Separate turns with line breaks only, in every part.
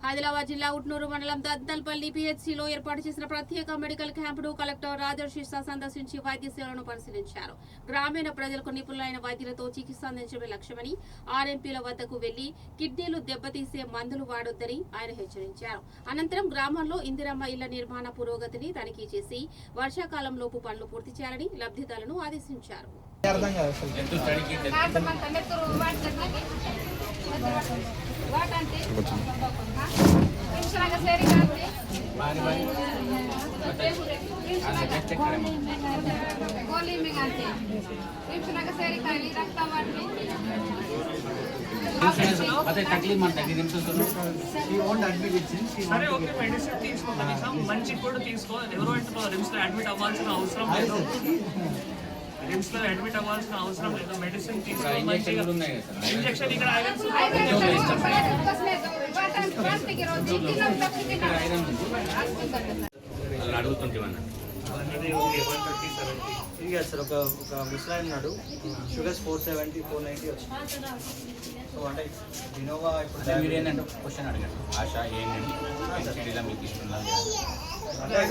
ఆదిలాబాద్ జిల్లా ఉట్నూరు మండలం దద్దల్పల్లి పిహెచ్సిలో ఏర్పాటు చేసిన ప్రత్యేక మెడికల్ క్యాంపును కలెక్టర్ రాజర్షి సందర్శించి వైద్య సేవలను పరిశీలించారు. గ్రామీణ ప్రజలకు నిపుణులైన వైద్యులతో చికిత్స అందించడమే లక్ష్యమని, ఆర్ఎంపీల వద్దకు వెళ్లి కిడ్నీలు దెబ్బతీసే మందులు వాడొద్దని ఆయన హెచ్చరించారు. అనంతరం గ్రామంలో ఇందిరమ్మ ఇళ్ల నిర్మాణ పురోగతిని తనిఖీ చేసి వర్షాకాలంలోపు పనులు పూర్తి చేయాలని లబ్ధిదారులను ఆదేశించారు.
సరే ఓకే, మెడిసిన్ తీసుకో, మంచి ఫుడ్ తీసుకో. ఎవరో రిమ్స్ లో అడ్మిట్ అవ్వాల్సిన అవసరం లేదు. రిమ్స్ లో అడ్మిట్ అవ్వాల్సిన అవసరం లేదు. మెడిసిన్ తీసుకో. ఇంజెక్షన్ ఇక్కడ
సార్ ఒక ముసలాయన ఉన్నాడు, షుగర్స్ 470 490 వచ్చింది. సో అంటే ఇన్నోవా ఇప్పుడు
మీరు ఏంటంటే క్వశ్చన్ అడిగారు, ఆశ ఏంటండి మీకు ఇష్టం
అంటే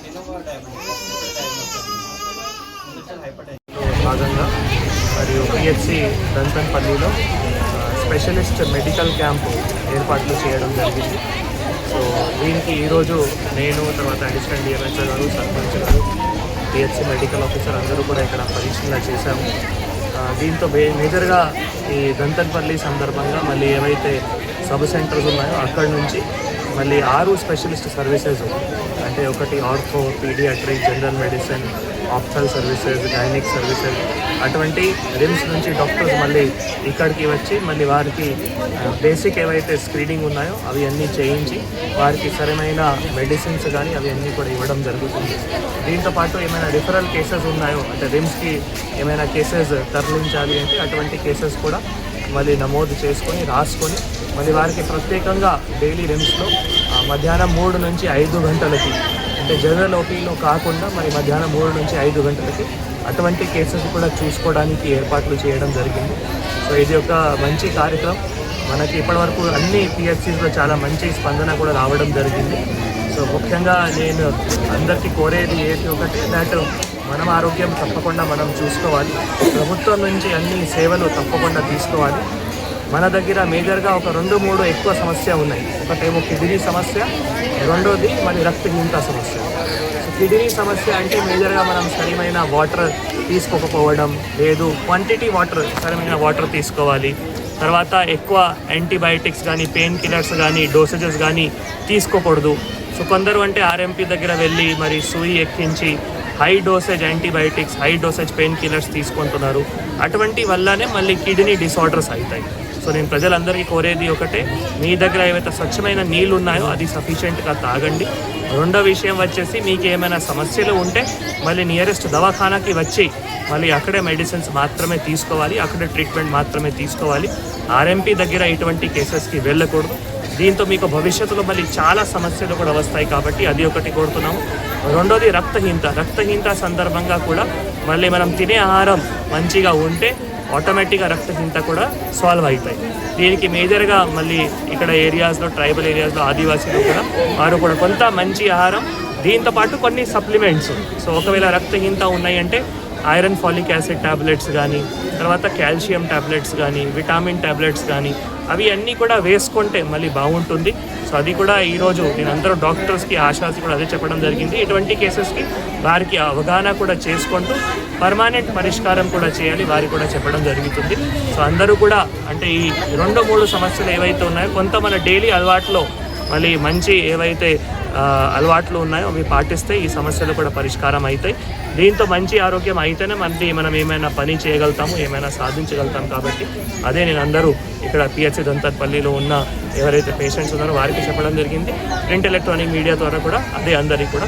ఇన్నోవా
భాగంగా మరియు పిహెచ్సి దంతన్పల్లిలో స్పెషలిస్ట్ మెడికల్ క్యాంపు ఏర్పాట్లు చేయడం జరిగింది. సో దీనికి ఈరోజు నేను, తర్వాత అడిషనల్ డిఎంహెచ్ఓ గారు, సర్పంచ్ గారు, పిహెచ్సి మెడికల్ ఆఫీసర్ అందరూ కూడా ఇక్కడ పరిశీలన చేశాము. దీంతో మేజర్గా ఈ దంతన్పల్లి సందర్భంగా మళ్ళీ ఏవైతే సబ్ సెంటర్స్ ఉన్నాయో అక్కడి నుంచి మళ్ళీ 6 స్పెషలిస్ట్ సర్వీసెస్, అంటే ఒకటి ortho, paediatric, general medicine, ophthal services, gynaec services, అటువంటి రిమ్స్ నుంచి డాక్టర్స్ మళ్ళీ ఇక్కడికి వచ్చి మళ్ళీ వారికి బేసిక్ ఏవైతే స్క్రీనింగ్ ఉన్నాయో అవి అన్నీ చేయించి వారికి సరైన మెడిసిన్స్ కానీ అవి అన్నీ కూడా ఇవ్వడం జరుగుతుంది. దీంతోపాటు ఏమైనా రిఫరల్ కేసెస్ ఉన్నాయో, అంటే రిమ్స్కి ఏమైనా కేసెస్ తరలించాలి అంటే అటువంటి కేసెస్ కూడా మళ్ళీ నమోదు చేసుకొని రాసుకొని మళ్ళీ వారికి ప్రత్యేకంగా డైలీ రిమ్స్లో మధ్యాహ్నం 3 నుంచి 5 గంటలకి, అంటే జనరల్ ఓపీలో కాకుండా మరి మధ్యాహ్నం 3 నుంచి 5 గంటలకి అటువంటి కేసెస్ కూడా చూసుకోవడానికి ఏర్పాట్లు చేయడం జరిగింది. సో ఇది ఒక మంచి కార్యక్రమం. మనకి ఇప్పటివరకు అన్ని పిహెచ్సిస్లో చాలా మంచి స్పందన కూడా రావడం జరిగింది. సో ముఖ్యంగా నేను అందరికీ కోరేది ఏది ఒకటి, దాట్ మనం ఆరోగ్యం తప్పకుండా మనం చూసుకోవాలి. ప్రభుత్వం నుంచి అన్ని సేవలు తప్పకుండా తీసుకోవాలి. మన దగ్గర మేజర్గా ఒక 2-3 ఎక్కువ సమస్య ఉన్నాయి. ఒకటేమో కిడ్నీ సమస్య, రెండోది మరి రక్తహీనత సమస్య. సో కిడ్నీ సమస్య అంటే మేజర్గా మనం సరైన వాటర్ తీసుకోకపోవడం లేదు, క్వాంటిటీ వాటర్, సరైన వాటర్ తీసుకోవాలి. తర్వాత ఎక్కువ యాంటీబయాటిక్స్ కానీ పెయిన్ కిల్లర్స్ కానీ డోసేజెస్ కానీ తీసుకోకూడదు. సో కొందరు అంటే ఆర్ఎంపీ దగ్గర వెళ్ళి మరి సూయి ఎక్కించి high dosage antibiotics, high dosage pain killers తీసుకుంటున్నారు. అటువంటి వల్లనే మళ్ళీ కిడ్నీ డిసార్డర్స్ అవుతాయి. సో నేను ప్రజలందరికీ కోరేది ఒకటే, మీ దగ్గర ఏవైతే స్వచ్ఛమైన నీళ్ళు ఉన్నాయో అది సఫిషియెంట్గా తాగండి. రెండో విషయం వచ్చేసి, మీకు ఏమైనా సమస్యలు ఉంటే మళ్ళీ నియరెస్ట్ దవాఖానాకి వచ్చి మళ్ళీ అక్కడే మెడిసిన్స్ మాత్రమే తీసుకోవాలి, అక్కడే ట్రీట్మెంట్ మాత్రమే తీసుకోవాలి. ఆర్ఎంపీ దగ్గర ఇటువంటి కేసెస్కి వెళ్ళకూడదు. దీంతో మీకు భవిష్యత్తులో మళ్ళీ చాలా సమస్యలు కూడా వస్తాయి కాబట్టి అది ఒకటి కోరుతున్నాము. రెండోది రక్తహీనత సందర్భంగా కూడా మళ్ళీ మనం తినే ఆహారం మంచిగా ఉంటే ఆటోమేటిక్గా రక్తహీనత కూడా సాల్వ్ అవుతాయి. దీనికి మేజర్గా మళ్ళీ ఇక్కడ ఏరియాస్లో, ట్రైబల్ ఏరియాస్లో, ఆదివాసీలు కూడా వారు కూడా కొంత మంచి ఆహారం, దీంతోపాటు కొన్ని సప్లిమెంట్స్. సో ఒకవేళ రక్తహీనత ఉన్నాయంటే ఐరన్ ఫాలిక్ యాసిడ్ ట్యాబ్లెట్స్ కానీ, తర్వాత కాల్షియం ట్యాబ్లెట్స్ కానీ, విటామిన్ ట్యాబ్లెట్స్ కానీ అవి అన్నీ కూడా వేసుకుంటే మళ్ళీ బాగుంటుంది. సో అది కూడా ఈరోజు నేను అందరూ డాక్టర్స్కి, ఆశాస్ కూడా అదే చెప్పడం జరిగింది. ఇటువంటి కేసెస్కి వారికి అవగాహన కూడా చేసుకుంటూ పర్మానెంట్ పరిష్కారం కూడా చేయాలి వారికి కూడా చెప్పడం జరుగుతుంది. సో అందరూ కూడా అంటే ఈ 2-3 సమస్యలు ఏవైతే ఉన్నాయో కొంత మన డైలీ అలవాట్లో మళ్ళీ మంచి ఏవైతే అలవాట్లు ఉన్నాయో అవి పాటిస్తే ఈ సమస్యలు కూడా పరిష్కారం అవుతాయి. దీంతో మంచి ఆరోగ్యం అయితేనే మళ్ళీ మనం ఏమైనా పని చేయగలుగుతాము, ఏమైనా సాధించగలుగుతాం. కాబట్టి అదే నేను అందరూ ఇక్కడ పిహెచ్సి దంతన్పల్లిలో ఉన్న ఎవరైతే పేషెంట్స్ ఉన్నారో వారికి చెప్పడం జరిగింది. ప్రింట్ ఎలక్ట్రానిక్ మీడియా ద్వారా కూడా అదే అందరికీ కూడా